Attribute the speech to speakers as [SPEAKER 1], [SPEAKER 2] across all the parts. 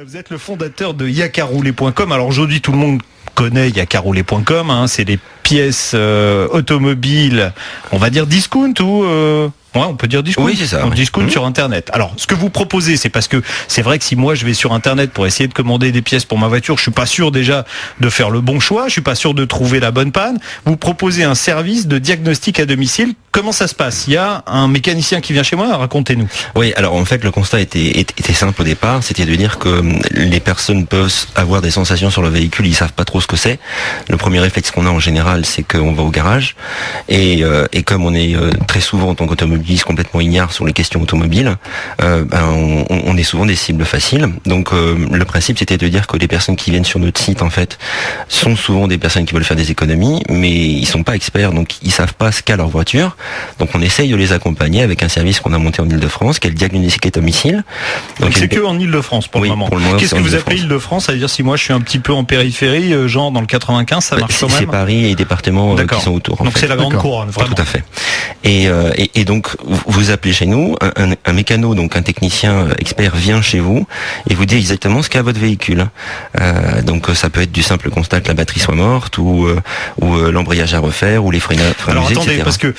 [SPEAKER 1] Vous êtes le fondateur de yakarouler.com. Alors aujourd'hui, tout le monde connaît yakarouler.com. Hein, c'est les pièces automobiles, on va dire discount ou... Ouais, on peut dire discount.
[SPEAKER 2] Oui, c'est ça.
[SPEAKER 1] Donc, discount sur Internet. Alors, ce que vous proposez, c'est parce que c'est vrai que si moi je vais sur Internet pour essayer de commander des pièces pour ma voiture, je suis pas sûr déjà de faire le bon choix, je suis pas sûr de trouver la bonne panne. Vous proposez un service de diagnostic à domicile. Comment ça se passe? Il y a un mécanicien qui vient chez moi, racontez-nous.
[SPEAKER 2] Oui, alors en fait le constat était simple au départ, c'était de dire que les personnes peuvent avoir des sensations sur le véhicule, ils savent pas trop ce que c'est. Le premier réflexe qu'on a en général, c'est qu'on va au garage et comme on est très souvent en tant qu'automobiliste complètement ignare sur les questions automobiles, on est souvent des cibles faciles. Donc le principe c'était de dire que les personnes qui viennent sur notre site en fait sont souvent des personnes qui veulent faire des économies, mais ils sont pas experts, donc ils savent pas ce qu'a leur voiture. Donc on essaye de les accompagner avec un service qu'on a monté en Ile-de-France, qui est le diagnostic à domicile.
[SPEAKER 1] Donc c'est que en Ile-de-France pour le moment. Qu'est-ce que vous appelez Ile-de-France? Ça veut dire si moi je suis un petit peu en périphérie, genre dans le 95, ça marche quand même?
[SPEAKER 2] C'est Paris et les départements qui sont autour.
[SPEAKER 1] Donc c'est la grande couronne, vraiment.
[SPEAKER 2] Tout à fait. Et donc vous appelez chez nous, un mécano, donc un technicien expert vient chez vous et vous dit exactement ce qu'a votre véhicule. Donc ça peut être du simple constat que la batterie soit morte ou l'embrayage à refaire ou les freins
[SPEAKER 1] Alors
[SPEAKER 2] usés,
[SPEAKER 1] attendez,
[SPEAKER 2] etc.
[SPEAKER 1] Parce que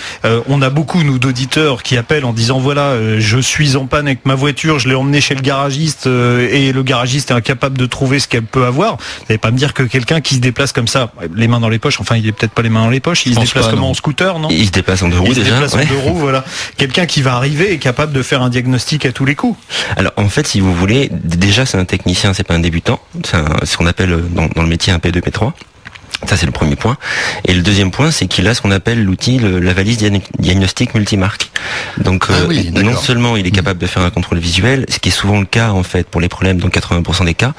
[SPEAKER 1] on a beaucoup nous d'auditeurs qui appellent en disant voilà, je suis en panne avec ma voiture, je l'ai emmenée chez le garagiste et le garagiste est incapable de trouver ce qu'elle peut avoir. Vous n'allez pas me dire que quelqu'un qui se déplace comme ça, les mains dans les poches, enfin il est peut-être pas les mains dans les poches, il se déplace comment en scooter, non?
[SPEAKER 2] Il se déplace en deux roues déjà.
[SPEAKER 1] Il se déplace en deux roues, voilà. Quelqu'un qui va arriver est capable de faire un diagnostic à tous les coups.
[SPEAKER 2] Alors en fait, si vous voulez, déjà c'est un technicien, c'est pas un débutant, c'est ce qu'on appelle dans le métier un P2, P3. Ça c'est le premier point. Et le deuxième point, c'est qu'il a ce qu'on appelle l'outil, la valise diagnostic multimarque. Donc non seulement il est capable de faire un contrôle visuel, ce qui est souvent le cas en fait pour les problèmes dans 80% des cas,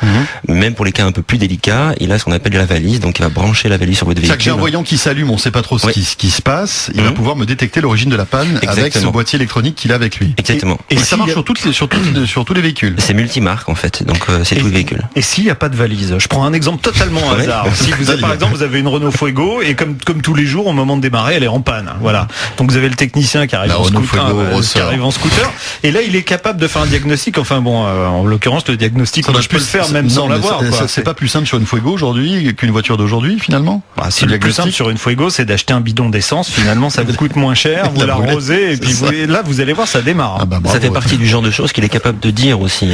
[SPEAKER 2] même pour les cas un peu plus délicats, il a ce qu'on appelle la valise, donc il va brancher la valise sur votre véhicule.
[SPEAKER 3] C'est-à-dire que j'ai un voyant qui s'allume, on ne sait pas trop ce qui se passe, il va pouvoir me détecter l'origine de la panne avec ce boîtier électronique qu'il a avec lui.
[SPEAKER 2] Exactement.
[SPEAKER 3] Et ça marche sur tous les véhicules.
[SPEAKER 2] C'est multimarque en fait, donc c'est tout le véhicule.
[SPEAKER 1] Et s'il n'y a pas de valise, je prends un exemple totalement au hasard. Si vous avez par exemple vous avez une Renault Fuego et comme tous les jours au moment de démarrer elle est en panne. Voilà. Donc vous avez le technicien qui arrive en scooter et là il est capable de faire un diagnostic. Enfin bon, en l'occurrence le diagnostic on peut le faire même sans l'avoir.
[SPEAKER 3] C'est pas plus simple sur une Fuego aujourd'hui qu'une voiture d'aujourd'hui finalement.
[SPEAKER 1] Si le plus simple sur une Fuego c'est d'acheter un bidon d'essence. Finalement ça vous coûte moins cher, vous l'arrosez et puis là vous allez voir ça démarre.
[SPEAKER 2] Ça fait partie du genre de choses qu'il est capable de dire aussi.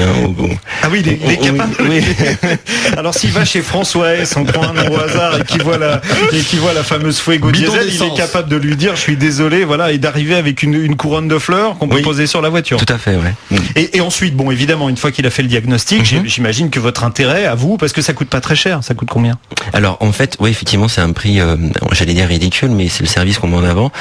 [SPEAKER 1] Ah oui, il est capable. Oui. Alors s'il va chez François S, on prend un nom au hasard et qui voit la fameuse Fuego diesel, il est capable de lui dire je suis désolé, voilà, et d'arriver avec une couronne de fleurs qu'on peut poser sur la voiture.
[SPEAKER 2] Tout à fait, ouais.
[SPEAKER 1] Et ensuite, bon, évidemment, une fois qu'il a fait le diagnostic, j'imagine que votre intérêt à vous, parce que ça coûte pas très cher, ça coûte combien?
[SPEAKER 2] Alors en fait, oui, effectivement, c'est un prix, j'allais dire ridicule, mais c'est le service qu'on met en avant.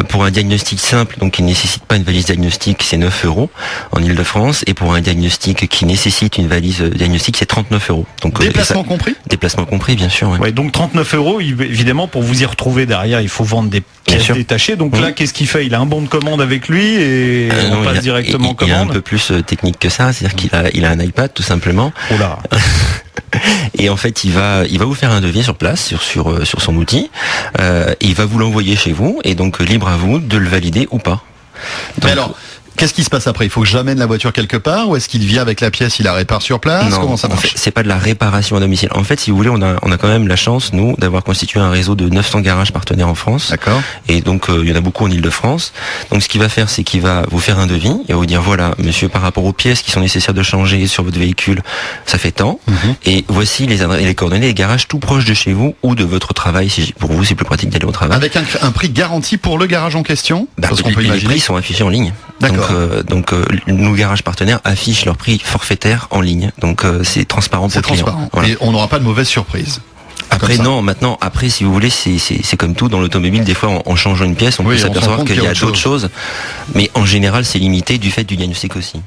[SPEAKER 2] Pour un diagnostic simple, donc qui ne nécessite pas une valise diagnostic, c'est 9 € en Ile-de-France, et pour un diagnostic qui nécessite une valise diagnostic, c'est 39 €. Donc
[SPEAKER 3] déplacement compris?
[SPEAKER 2] Déplacement compris, bien sûr.
[SPEAKER 1] Ouais, donc 39 €, évidemment, pour vous y retrouver derrière, il faut vendre des pièces détachées. Donc là, qu'est-ce qu'il fait? Il a un bon de commande avec lui et on passe directement en commande.
[SPEAKER 2] Il y a un peu plus technique que ça, c'est-à-dire qu'il a un iPad tout simplement.
[SPEAKER 1] Oh là.
[SPEAKER 2] Et en fait, il va vous faire un devis sur place sur son outil. Et il va vous l'envoyer chez vous et donc libre à vous de le valider ou pas. Donc,
[SPEAKER 3] mais alors, qu'est-ce qui se passe après? Il faut que j'amène la voiture quelque part ou est-ce qu'il vient avec la pièce, il la répare sur place?
[SPEAKER 2] Non,
[SPEAKER 3] comment ça marche?
[SPEAKER 2] En fait, c'est pas de la réparation à domicile. En fait, si vous voulez, on a quand même la chance, nous, d'avoir constitué un réseau de 900 garages partenaires en France.
[SPEAKER 3] D'accord.
[SPEAKER 2] Et donc, il y en a beaucoup en Ile-de-France. Donc, ce qu'il va faire, c'est qu'il va vous faire un devis. Il va vous dire, voilà, monsieur, par rapport aux pièces qui sont nécessaires de changer sur votre véhicule, ça fait tant. Et voici les coordonnées des garages tout proches de chez vous ou de votre travail. Si pour vous, c'est plus pratique d'aller au travail.
[SPEAKER 3] Avec un prix garanti pour le garage en question?
[SPEAKER 2] Parce qu'on peut imaginer. Les prix sont affichés en ligne.
[SPEAKER 3] D'accord.
[SPEAKER 2] Donc nos garages partenaires affichent leur prix forfaitaire en ligne. Donc c'est transparent pour le client.
[SPEAKER 3] Voilà. Et on n'aura pas de mauvaise surprise.
[SPEAKER 2] Après après si vous voulez c'est comme tout dans l'automobile, des fois en changeant une pièce on peut s'apercevoir qu'il y a d'autres choses, mais en général c'est limité du fait du diagnostic aussi.